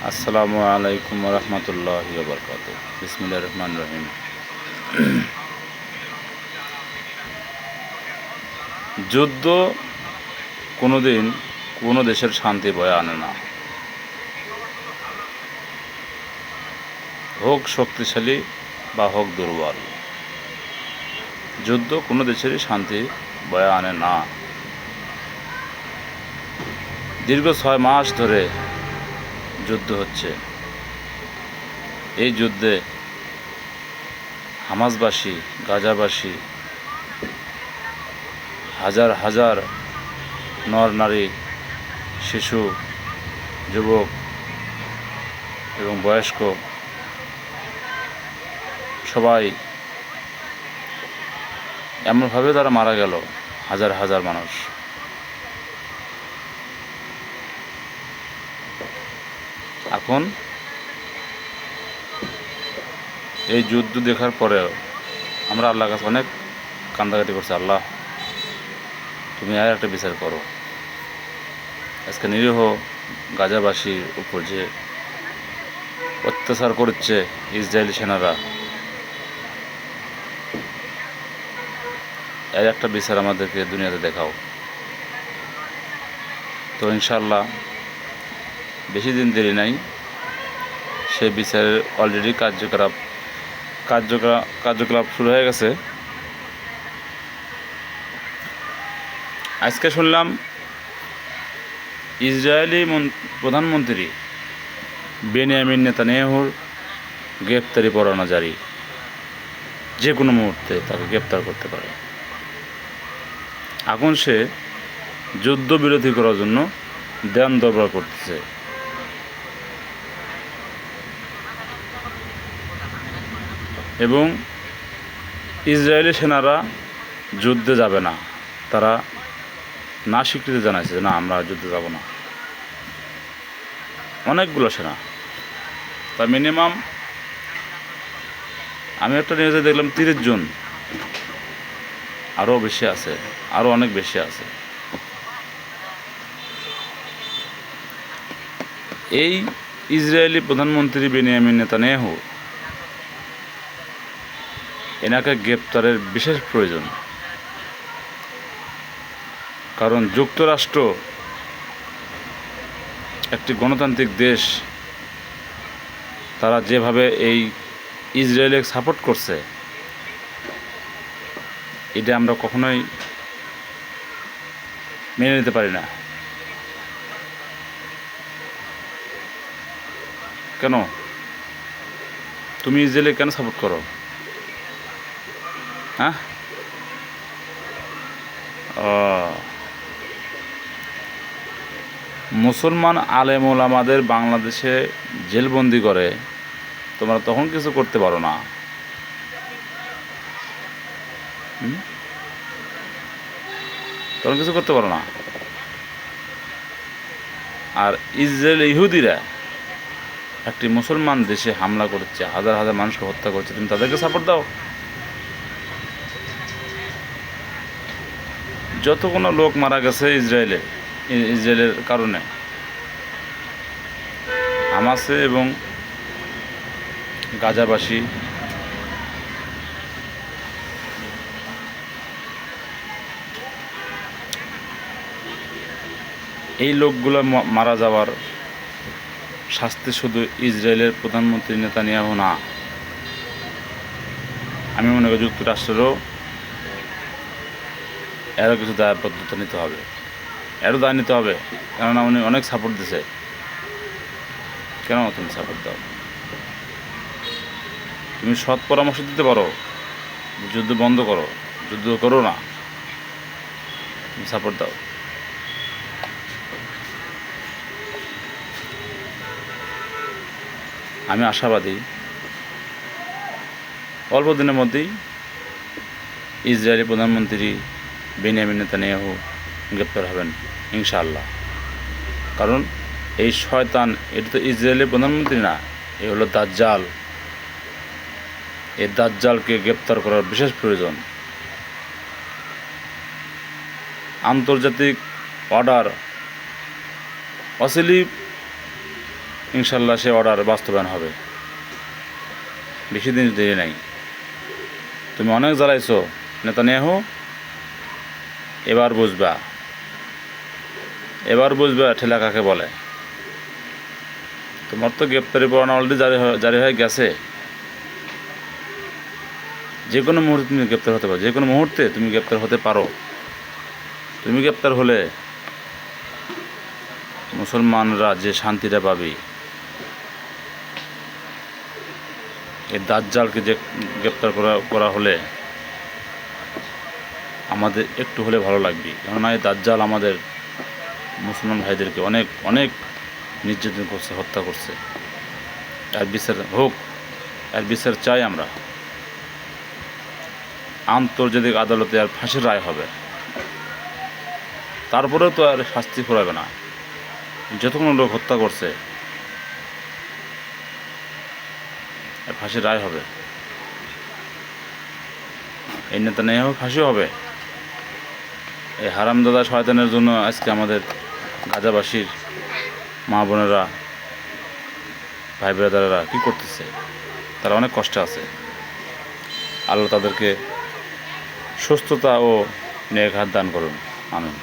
আসসালামু আলাইকুম রহমতুল্লাহি ওয়া বারাকাতুহু। বিসমিল্লাহির রহমানির রহিম। যুদ্ধ কোনোদিন কোনো দেশের শান্তি বয়ে আনে না, হোক শক্তিশালী বা হোক দুর্বল। যুদ্ধ কোনো দেশেরই শান্তি বয়ে আনে না। দীর্ঘ 6 মাস ধরে যুদ্ধ হচ্ছে। এই যুদ্ধে হামাসবাসী, গাজাবাসী, হাজার হাজার নর নারী, শিশু, যুবক এবং বয়স্ক সবাই এমনভাবে তারা মারা গেল, হাজার হাজার মানুষ। এখন এই যুদ্ধ দেখার পরেও আমরা আল্লাহর কাছে অনেক কান্দাকাটি করছি, আল্লাহ তুমি আর একটা বিচার করো। আজকে নিরীহ গাজাবাসীর উপর যে অত্যাচার করছে ইসরায়েলি সেনারা, এর একটা বিচার আমাদেরকে দুনিয়াতে দেখাও। তো ইনশাআল্লাহ বেশি দিন দেরি নাই, সেই বিচারের অলরেডি কার্যকলাপ শুরু হয়ে গেছে। আজকে শুনলাম ইসরায়েলি প্রধানমন্ত্রী বেনিয়ামিন নেতানিয়াহুর গ্রেপ্তারি পরোয়ানা জারি, যে কোনো মুহূর্তে তাকে গ্রেপ্তার করতে পারে। এখন সে যুদ্ধ বিরোধী করার জন্য দেন দরবার করতেছে। এবং ইসরায়েলি সেনারা যুদ্ধে যাবে না, তারা না স্বীকৃতি জানাইছে যে না, আমরা যুদ্ধে যাব না। অনেকগুলো সেনা, তা মিনিমাম আমি একটা নিউজে দেখলাম 30 জন, আরও বেশি আছে, আরও অনেক বেশি আছে। এই ইসরায়েলি প্রধানমন্ত্রী বেনিয়ামিন নেতানিয়াহু, এনাকে গ্রেপ্তারের বিশেষ প্রয়োজন। কারণ যুক্তরাষ্ট্র একটি গণতান্ত্রিক দেশ, তারা যেভাবে এই ইসরায়েলকে সাপোর্ট করছে, এটা আমরা কখনোই মেনে নিতে পারি না। কেন তুমি ইসরায়েলকে কেন সাপোর্ট করো? হ্যাঁ, মুসলমান আলেম ওলামাদের বাংলাদেশে জেলবন্দি করে, তোমরা তখন কিছু করতে পারো না। তখন কিছু করতে পারো না। আর ইসরায়েল ইহুদিরা একটি মুসলমান দেশে হামলা করছে, হাজার হাজার মানুষকে হত্যা করছে, তুমি তাদেরকে সাপোর্ট দাও? যত কোনো লোক মারা গেছে ইসরায়েলের কারণে, হামাসে এবং গাজাবাসী, এই লোকগুলো মারা যাওয়ার শাস্তি শুধু ইসরায়েলের প্রধানমন্ত্রী নেতানিয়াহু না, আমি মনে করি যুক্তরাষ্ট্রেরও এরও কিছু দায়বদ্ধতা নিতে হবে, এরও দায় নিতে হবে। কেননা উনি অনেক সাপোর্ট দিছে। কেন তুমি সাপোর্ট দাও? তুমি সৎ পরামর্শ দিতে পারো, যুদ্ধ বন্ধ করো, যুদ্ধ করো না, তুমি সাপোর্ট দাও। আমি আশাবাদী অল্প দিনের মধ্যেই ইসরায়েলি প্রধানমন্ত্রী বেনিয়ামিন নেতানিয়াহু গ্রেপ্তার হবেন ইনশাআল্লাহ। কারণ এই শয়তান, এটা তো ইসরায়েলের প্রধানমন্ত্রী না, এ হলো দাজ্জাল। এই দাজ্জালকে গ্রেপ্তার করার বিশেষ প্রয়োজন। আন্তর্জাতিক অর্ডার অচিলি ইনশাল্লাহ সে অর্ডার বাস্তবায়ন হবে, বেশি দিন দেরি নাই। তুমি অনেক জ্বালাইছো নেতানিয়াহু, এবার বুঝবা, এবার বুঝবা ঠেলা কাকে বলে। তোমার তো গ্রেপ্তারি পরোয়ানা অলরেডি জারি হয়ে গেছে। যে কোনো মুহূর্তে তুমি গ্রেপ্তার হতে পারো, যে কোনো মুহূর্তে তুমি গ্রেপ্তার হতে পারো। তুমি গ্রেপ্তার হলে মুসলমানরা যে শান্তিটা পাবে, এই দাজ্জালকে যে গ্রেপ্তার করা হলে আমাদের একটু হলে ভালো লাগবে। কেননা এই দাজ্জাল আমাদের মুসলমান ভাইদেরকে অনেক অনেক নির্যাতন করছে, হত্যা করছে। এর বিচার হোক, এর বিচার চাই আমরা। আন্তর্জাতিক আদালতে আর ফাঁসির রায় হবে, তারপরেও তো আর শাস্তি ফুরাবে না। যতক্ষণ লোক হত্যা করছে আর ফাঁসির রায় হবে। এই নেতানিয়াহু ফাঁসি হবে। এই হারামজাদা শয়তানের জন্য আজকে আমাদের গাজাবাসীর মা বোনেরা, ভাই ব্রাদারেরা কী করতেছে, তারা অনেক কষ্টে আছে। আল্লাহ তাদেরকে সুস্থতা ও নেক হাত দান করুন। আমিন।